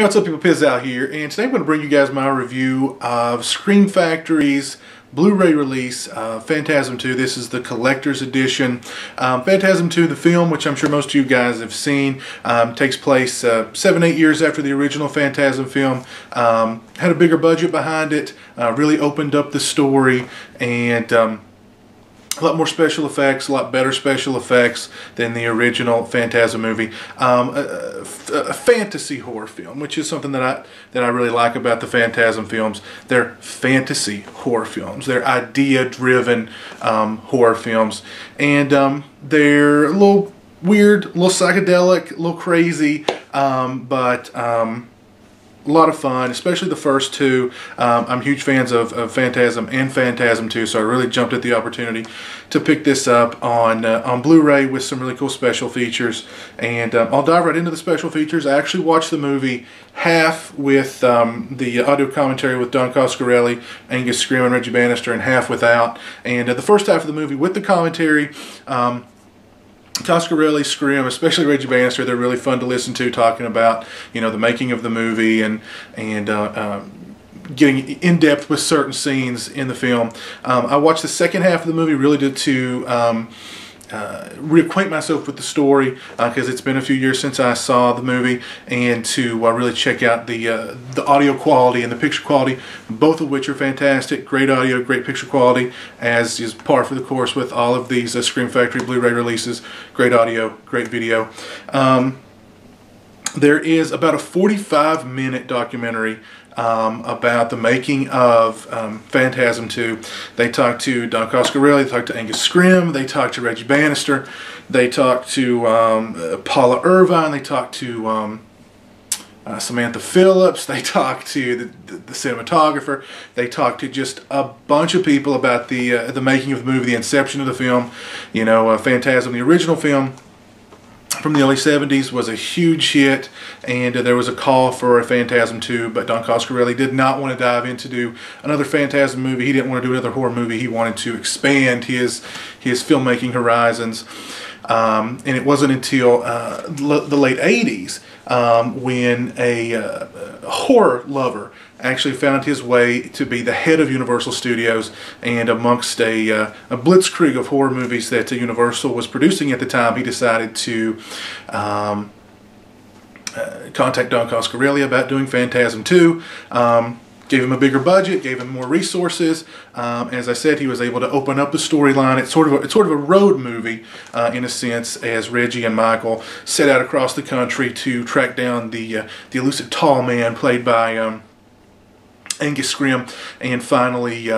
Hey, what's up people, Piz out here, and today I'm going to bring you guys my review of Scream Factory's Blu-ray release, Phantasm II. This is the collector's edition. Phantasm II, the film, which I'm sure most of you guys have seen, takes place 7-8 years after the original Phantasm film. Had a bigger budget behind it, really opened up the story, and a lot more special effects, a lot better special effects than the original Phantasm movie. A fantasy horror film, which is something that I really like about the Phantasm films. They're fantasy horror films. They're idea-driven horror films, and they're a little weird, a little psychedelic, a little crazy, but a lot of fun, especially the first two. I'm huge fans of Phantasm and Phantasm II, so I really jumped at the opportunity to pick this up on Blu-ray with some really cool special features. And I'll dive right into the special features. I actually watched the movie half with the audio commentary with Don Coscarelli, Angus Scrimm, and Reggie Bannister, and half without. And the first half of the movie with the commentary, Coscarelli, Scrimm, especially Reggie Bannister, they're really fun to listen to, talking about, you know, the making of the movie and getting in depth with certain scenes in the film. I watched the second half of the movie really to reacquaint myself with the story, because it's been a few years since I saw the movie, and to really check out the audio quality and the picture quality, both of which are fantastic. Great audio, great picture quality, as is par for the course with all of these Scream Factory Blu-ray releases. Great audio, great video. There is about a 45-minute documentary about the making of Phantasm II. They talked to Don Coscarelli, they talked to Angus Scrimm, they talked to Reggie Bannister, they talked to Paula Irvine, they talked to Samantha Phillips, they talked to the cinematographer, they talked to just a bunch of people about the making of the movie, the inception of the film. You know, Phantasm, the original film from the early 70s, was a huge hit, and there was a call for a Phantasm II, but Don Coscarelli did not want to dive into do another Phantasm movie. He didn't want to do another horror movie. He wanted to expand his filmmaking horizons. And it wasn't until the late 80s when a horror lover actually found his way to be the head of Universal Studios, and amongst a blitzkrieg of horror movies that Universal was producing at the time, he decided to contact Don Coscarelli about doing Phantasm II. Gave him a bigger budget, gave him more resources. As I said, he was able to open up the storyline. It's sort of a road movie in a sense, as Reggie and Michael set out across the country to track down the elusive tall man played by Angus Scrimm, and finally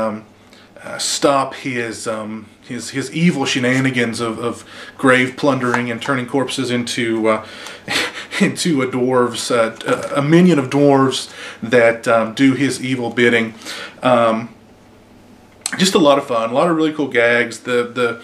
stop his evil shenanigans of grave plundering and turning corpses into into a minion of dwarves that do his evil bidding. Just a lot of fun, a lot of really cool gags. The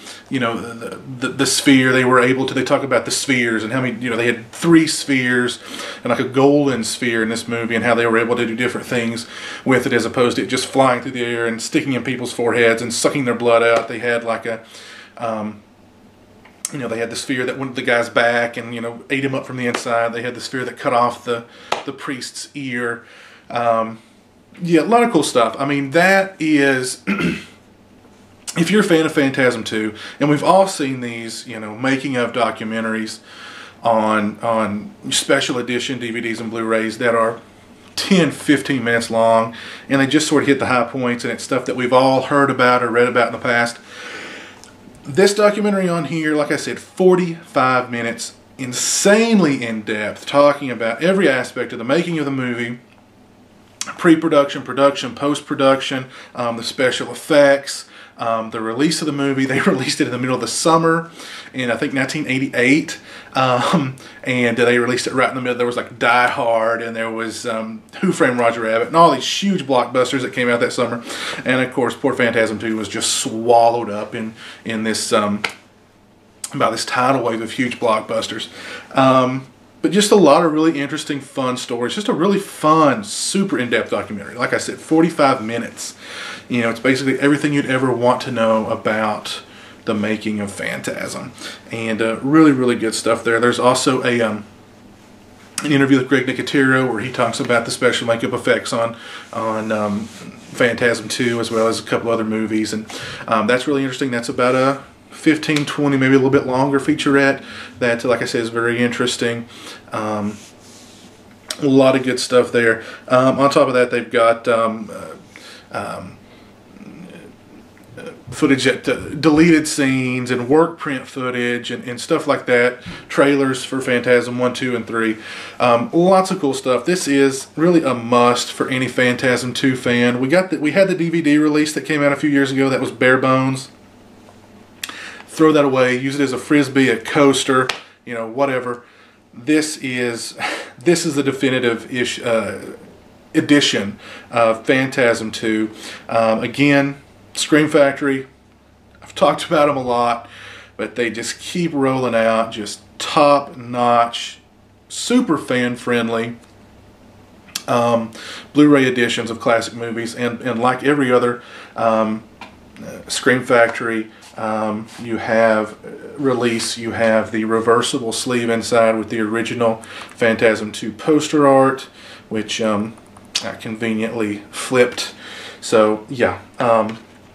sphere, they talk about the spheres and how many, they had 3 spheres and like a golden sphere in this movie, and how they were able to do different things with it, as opposed to it just flying through the air and sticking in people's foreheads and sucking their blood out. They had like a they had the sphere that went to the guy's back and ate him up from the inside. They had the sphere that cut off the priest's ear. Yeah, a lot of cool stuff. I mean, that is, if you're a fan of Phantasm II, and we've all seen these, making of documentaries on special edition DVDs and Blu-rays that are 10, 15 minutes long, and they just sort of hit the high points, and it's stuff that we've all heard about or read about in the past. This documentary on here, like I said, 45 minutes, insanely in-depth, talking about every aspect of the making of the movie, pre-production, production, post-production, the special effects, the release of the movie. They released it in the middle of the summer in, I think, 1988, and they released it right in the middle. There was like Die Hard, and there was Who Framed Roger Rabbit, and all these huge blockbusters that came out that summer. And of course, poor Phantasm II was just swallowed up in this by this tidal wave of huge blockbusters. But just a lot of really interesting, fun stories. Just a really fun, super in-depth documentary. Like I said, 45 minutes. It's basically everything you'd ever want to know about the making of Phantasm. And really, really good stuff there. There's also a an interview with Greg Nicotero where he talks about the special makeup effects on Phantasm II, as well as a couple other movies, and that's really interesting. That's about a 15, 20, maybe a little bit longer featurette that, like I said, is very interesting. A lot of good stuff there. On top of that, they've got footage at deleted scenes and work print footage and stuff like that. Trailers for Phantasm 1, 2, and 3. Lots of cool stuff. This is really a must for any Phantasm 2 fan. We had the DVD release that came out a few years ago that was bare bones. Throw that away. Use it as a frisbee, a coaster, you know, whatever. This is the definitive edition of Phantasm 2. Again, Scream Factory, I've talked about them a lot, but they just keep rolling out just top-notch, super fan-friendly Blu-ray editions of classic movies, and like every other Scream Factory you have release, you have the reversible sleeve inside with the original Phantasm 2 poster art, which I conveniently flipped. So yeah,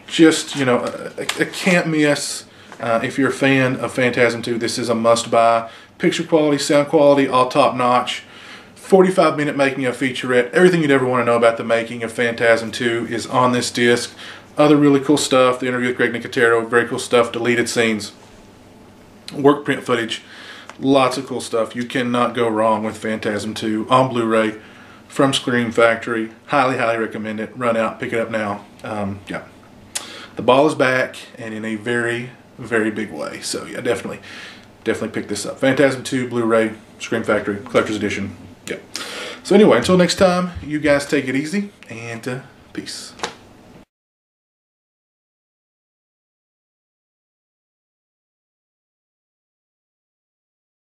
just, you know, a can't miss. If you're a fan of Phantasm 2, this is a must-buy. Picture quality, sound quality, all top-notch. 45-minute making of featurette. Everything you'd ever want to know about the making of Phantasm 2 is on this disc. Other really cool stuff. The interview with Greg Nicotero, very cool stuff. Deleted scenes. Work print footage. Lots of cool stuff. You cannot go wrong with Phantasm 2 on Blu-ray from Scream Factory. Highly, highly recommend it. Run out, pick it up now. Yeah. The ball is back, and in a very, very big way. So yeah, definitely pick this up. Phantasm 2 Blu-ray, Scream Factory, Collector's Edition. Yeah. So anyway, until next time, you guys take it easy, and peace.